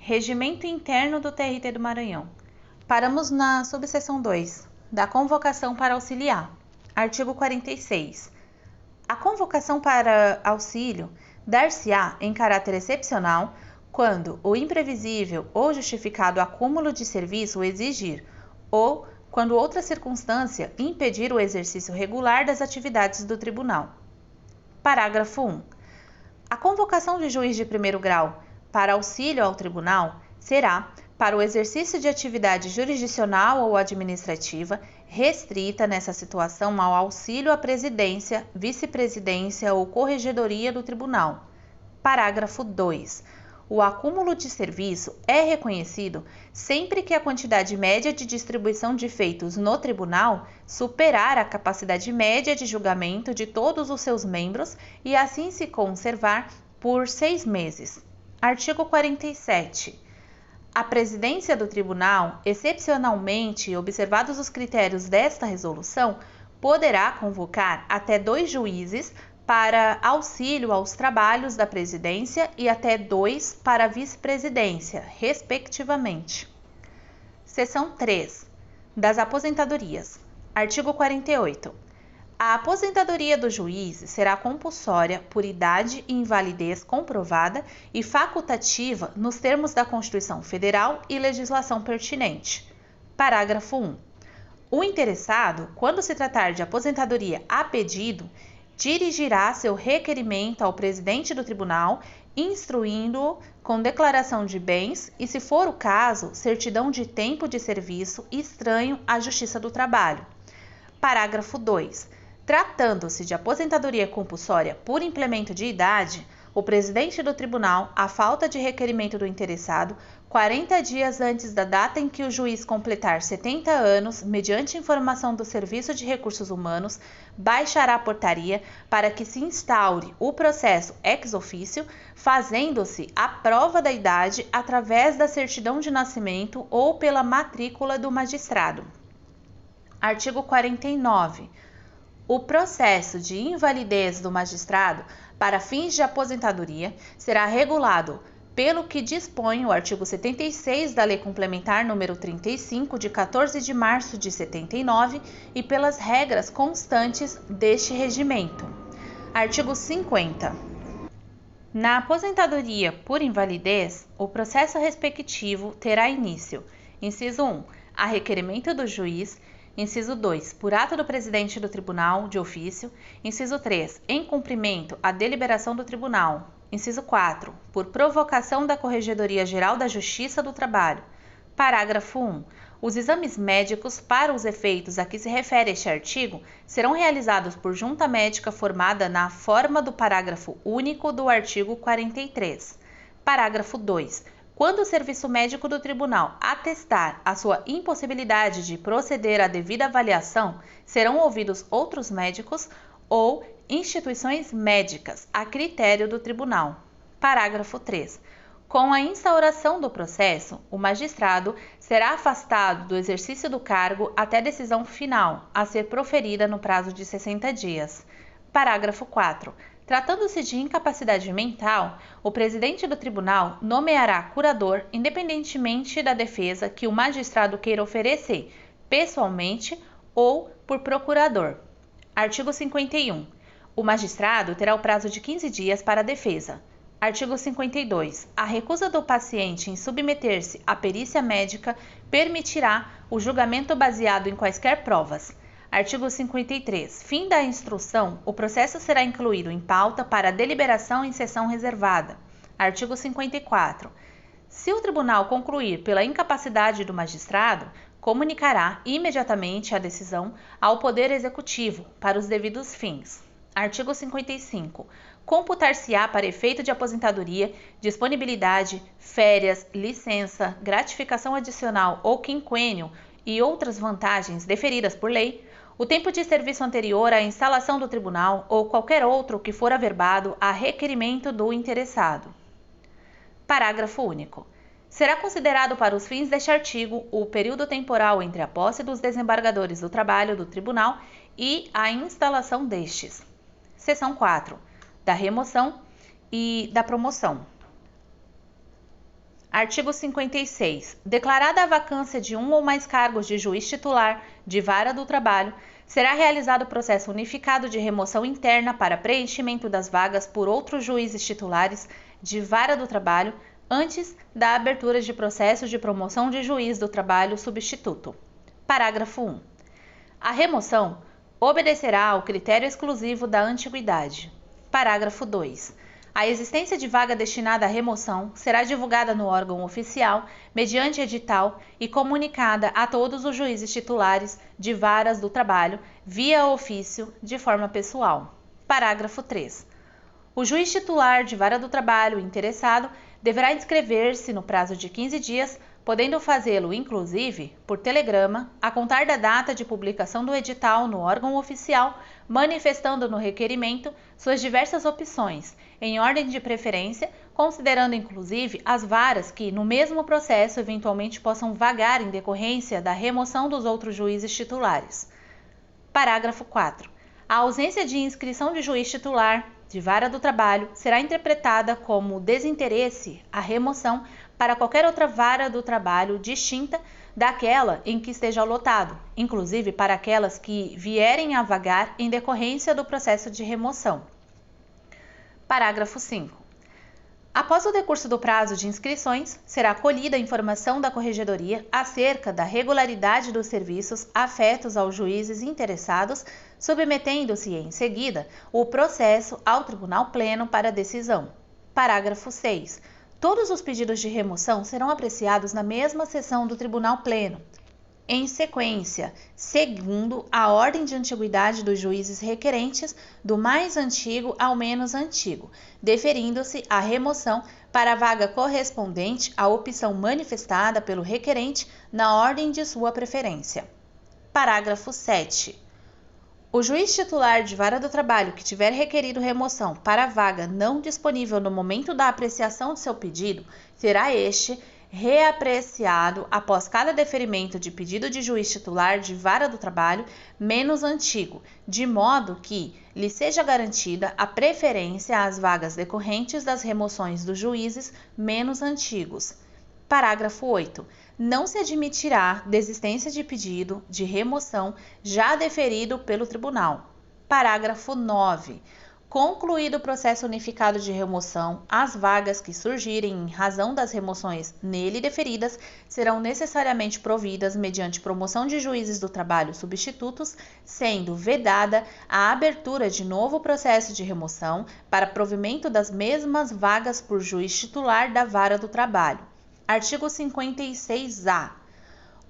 Regimento interno do TRT do Maranhão. Paramos na subseção 2, da convocação para auxiliar. Artigo 46. A convocação para auxílio dar-se-á em caráter excepcional quando o imprevisível ou justificado acúmulo de serviço o exigir, ou quando outra circunstância impedir o exercício regular das atividades do tribunal. Parágrafo 1. A convocação de juiz de primeiro grau para auxílio ao tribunal será, para o exercício de atividade jurisdicional ou administrativa, restrita nessa situação ao auxílio à presidência, vice-presidência ou corregedoria do tribunal. Parágrafo 2. O acúmulo de serviço é reconhecido sempre que a quantidade média de distribuição de feitos no tribunal superar a capacidade média de julgamento de todos os seus membros e assim se conservar por 6 meses. Artigo 47. A presidência do tribunal, excepcionalmente observados os critérios desta resolução, poderá convocar até 2 juízes para auxílio aos trabalhos da presidência e até 2 para a vice-presidência, respectivamente. Seção 3. Das aposentadorias. Artigo 48. A aposentadoria do juiz será compulsória por idade e invalidez comprovada e facultativa nos termos da Constituição Federal e legislação pertinente. Parágrafo 1. O interessado, quando se tratar de aposentadoria a pedido, dirigirá seu requerimento ao presidente do tribunal, instruindo-o com declaração de bens e, se for o caso, certidão de tempo de serviço estranho à Justiça do Trabalho. Parágrafo 2. Tratando-se de aposentadoria compulsória por implemento de idade, o presidente do tribunal, à falta de requerimento do interessado, 40 dias antes da data em que o juiz completar 70 anos, mediante informação do Serviço de Recursos Humanos, baixará a portaria para que se instaure o processo ex officio, fazendo-se a prova da idade através da certidão de nascimento ou pela matrícula do magistrado. Artigo 49. O processo de invalidez do magistrado para fins de aposentadoria será regulado pelo que dispõe o artigo 76 da Lei Complementar nº 35, de 14 de março de 79, e pelas regras constantes deste regimento. Artigo 50. Na aposentadoria por invalidez, o processo respectivo terá início: inciso 1, a requerimento do juiz; inciso 2, por ato do presidente do tribunal de ofício; inciso 3, em cumprimento à deliberação do tribunal; inciso 4, por provocação da Corregedoria Geral da Justiça do Trabalho. Parágrafo 1. Os exames médicos, para os efeitos a que se refere este artigo, serão realizados por junta médica formada na forma do parágrafo único do artigo 43. Parágrafo 2. Quando o serviço médico do tribunal atestar a sua impossibilidade de proceder à devida avaliação, serão ouvidos outros médicos ou instituições médicas a critério do tribunal. Parágrafo 3. Com a instauração do processo, o magistrado será afastado do exercício do cargo até decisão final, a ser proferida no prazo de 60 dias. Parágrafo 4. Tratando-se de incapacidade mental, o presidente do tribunal nomeará curador independentemente da defesa que o magistrado queira oferecer, pessoalmente ou por procurador. Artigo 51. O magistrado terá o prazo de 15 dias para a defesa. Artigo 52. A recusa do paciente em submeter-se à perícia médica permitirá o julgamento baseado em quaisquer provas. Artigo 53. Fim da instrução, o processo será incluído em pauta para deliberação em sessão reservada. Artigo 54. Se o tribunal concluir pela incapacidade do magistrado, comunicará imediatamente a decisão ao Poder Executivo para os devidos fins. Artigo 55. Computar-se-á para efeito de aposentadoria, disponibilidade, férias, licença, gratificação adicional ou quinquênio e outras vantagens deferidas por lei, o tempo de serviço anterior à instalação do tribunal ou qualquer outro que for averbado a requerimento do interessado. Parágrafo único. Será considerado para os fins deste artigo o período temporal entre a posse dos desembargadores do trabalho do tribunal e a instalação destes. Seção 4. Da remoção e da promoção. Artigo 56. Declarada a vacância de um ou mais cargos de juiz titular de vara do trabalho, será realizado o processo unificado de remoção interna para preenchimento das vagas por outros juízes titulares de vara do trabalho antes da abertura de processo de promoção de juiz do trabalho substituto. Parágrafo 1. A remoção obedecerá ao critério exclusivo da antiguidade. Parágrafo 2. A existência de vaga destinada à remoção será divulgada no órgão oficial, mediante edital, e comunicada a todos os juízes titulares de varas do trabalho, via ofício, de forma pessoal. Parágrafo 3. O juiz titular de vara do trabalho interessado deverá inscrever-se no prazo de 15 dias, podendo fazê-lo, inclusive, por telegrama, a contar da data de publicação do edital no órgão oficial, manifestando no requerimento suas diversas opções, em ordem de preferência, considerando inclusive as varas que, no mesmo processo, eventualmente possam vagar em decorrência da remoção dos outros juízes titulares. Parágrafo 4. A ausência de inscrição de juiz titular de vara do trabalho será interpretada como desinteresse à remoção para qualquer outra vara do trabalho distinta daquela em que esteja lotado, inclusive para aquelas que vierem a vagar em decorrência do processo de remoção. Parágrafo 5. Após o decurso do prazo de inscrições, será colhida a informação da Corregedoria acerca da regularidade dos serviços afetos aos juízes interessados, submetendo-se em seguida o processo ao Tribunal Pleno para decisão. Parágrafo 6. Todos os pedidos de remoção serão apreciados na mesma sessão do Tribunal Pleno, em sequência, segundo a ordem de antiguidade dos juízes requerentes, do mais antigo ao menos antigo, deferindo-se a remoção para a vaga correspondente à opção manifestada pelo requerente na ordem de sua preferência. Parágrafo 7. O juiz titular de vara do trabalho que tiver requerido remoção para a vaga não disponível no momento da apreciação de seu pedido, será este reapreciado após cada deferimento de pedido de juiz titular de vara do trabalho menos antigo, de modo que lhe seja garantida a preferência às vagas decorrentes das remoções dos juízes menos antigos. Parágrafo 8. Não se admitirá desistência de pedido de remoção já deferido pelo tribunal. Parágrafo 9. Concluído o processo unificado de remoção, as vagas que surgirem em razão das remoções nele deferidas serão necessariamente providas mediante promoção de juízes do trabalho substitutos, sendo vedada a abertura de novo processo de remoção para provimento das mesmas vagas por juiz titular da vara do trabalho. Artigo 56-A.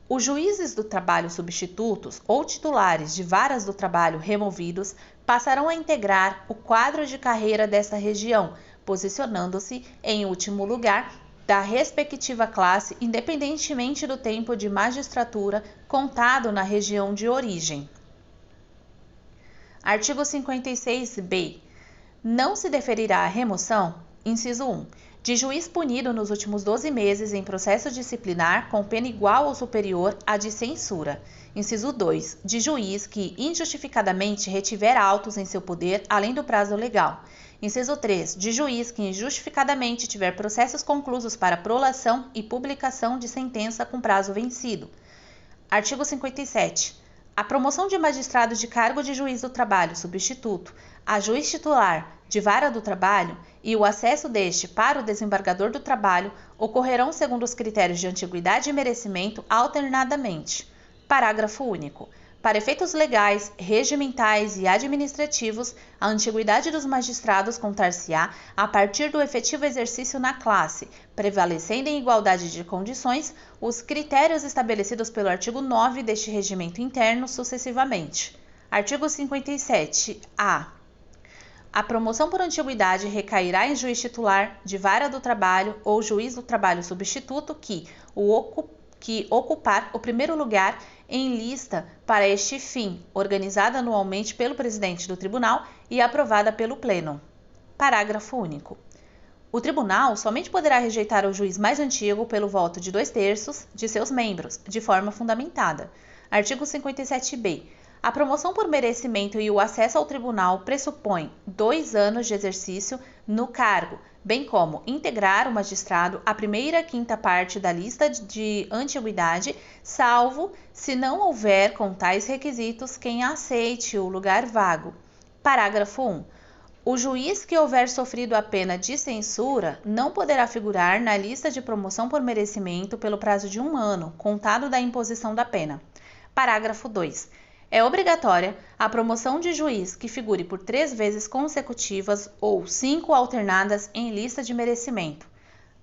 Os juízes do trabalho substitutos ou titulares de varas do trabalho removidos passarão a integrar o quadro de carreira desta região, posicionando-se em último lugar da respectiva classe, independentemente do tempo de magistratura contado na região de origem. Artigo 56-B. Não se deferirá a remoção, inciso 1, de juiz punido nos últimos 12 meses em processo disciplinar com pena igual ou superior à de censura. Inciso 2. De juiz que injustificadamente retiver autos em seu poder além do prazo legal. Inciso 3. De juiz que injustificadamente tiver processos conclusos para prolação e publicação de sentença com prazo vencido. Artigo 57. A promoção de magistrado de cargo de juiz do trabalho substituto a juiz titular de vara do trabalho e o acesso deste para o desembargador do trabalho ocorrerão segundo os critérios de antiguidade e merecimento alternadamente. Parágrafo único. Para efeitos legais, regimentais e administrativos, a antiguidade dos magistrados contar-se-á a partir do efetivo exercício na classe, prevalecendo em igualdade de condições os critérios estabelecidos pelo artigo 9 deste regimento interno sucessivamente. Artigo 57-A. A promoção por antiguidade recairá em juiz titular de vara do trabalho ou juiz do trabalho substituto que ocupar o primeiro lugar em lista para este fim, organizada anualmente pelo presidente do tribunal e aprovada pelo Pleno. Parágrafo único. O tribunal somente poderá rejeitar o juiz mais antigo pelo voto de 2/3 de seus membros, de forma fundamentada. Artigo 57-B. A promoção por merecimento e o acesso ao tribunal pressupõem 2 anos de exercício no cargo, bem como integrar o magistrado à primeira quinta parte da lista de antiguidade, salvo se não houver com tais requisitos quem aceite o lugar vago. Parágrafo 1. O juiz que houver sofrido a pena de censura não poderá figurar na lista de promoção por merecimento pelo prazo de 1 ano, contado da imposição da pena. Parágrafo 2. É obrigatória a promoção de juiz que figure por 3 vezes consecutivas ou 5 alternadas em lista de merecimento.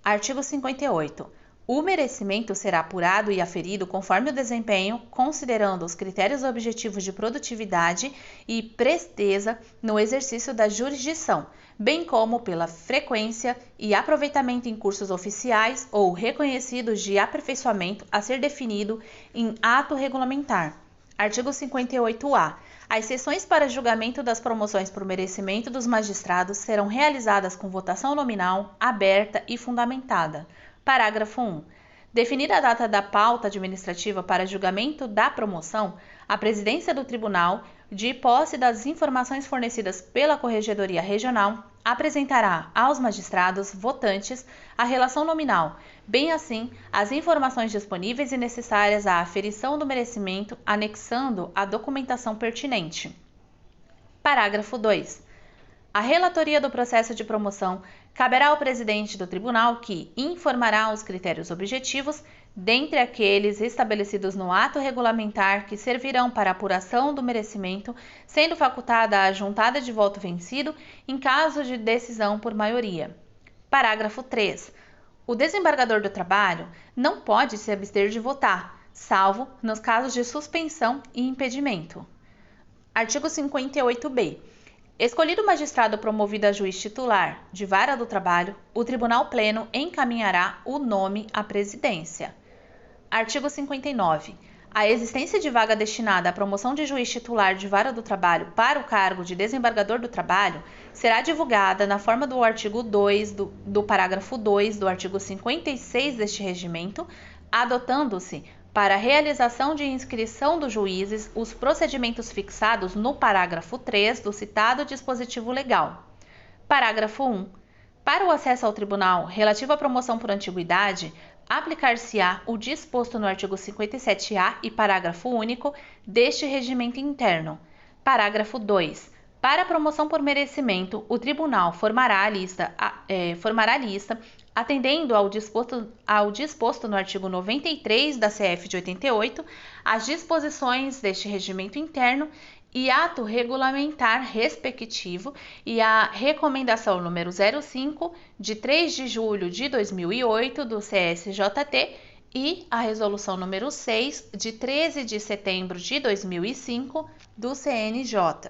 Artigo 58. O merecimento será apurado e aferido conforme o desempenho, considerando os critérios objetivos de produtividade e presteza no exercício da jurisdição, bem como pela frequência e aproveitamento em cursos oficiais ou reconhecidos de aperfeiçoamento a ser definido em ato regulamentar. Artigo 58-A. As sessões para julgamento das promoções por merecimento dos magistrados serão realizadas com votação nominal, aberta e fundamentada. Parágrafo 1. Definida a data da pauta administrativa para julgamento da promoção, a presidência do tribunal, de posse das informações fornecidas pela Corregedoria Regional, apresentará aos magistrados votantes a relação nominal, bem assim as informações disponíveis e necessárias à aferição do merecimento, anexando a documentação pertinente. Parágrafo 2. A relatoria do processo de promoção caberá ao presidente do tribunal que informará os critérios objetivos, dentre aqueles estabelecidos no ato regulamentar que servirão para a apuração do merecimento, sendo facultada a juntada de voto vencido em caso de decisão por maioria. Parágrafo 3. O desembargador do trabalho não pode se abster de votar, salvo nos casos de suspensão e impedimento. Artigo 58-B. Escolhido o magistrado promovido a juiz titular de vara do trabalho, o Tribunal Pleno encaminhará o nome à presidência. Artigo 59. A existência de vaga destinada à promoção de juiz titular de vara do trabalho para o cargo de desembargador do trabalho será divulgada na forma do artigo 2 do parágrafo 2 do artigo 56 deste regimento, adotando-se para a realização de inscrição dos juízes os procedimentos fixados no parágrafo 3 do citado dispositivo legal. Parágrafo 1. Para o acesso ao tribunal relativo à promoção por antiguidade, aplicar-se-á o disposto no artigo 57-A e parágrafo único deste regimento interno. Parágrafo 2. Para a promoção por merecimento, o tribunal formará a lista, atendendo ao disposto no artigo 93 da CF de 88, as disposições deste regimento interno e ato regulamentar respectivo e a recomendação número 05 de 3 de julho de 2008 do CSJT e a resolução número 6 de 13 de setembro de 2005 do CNJ.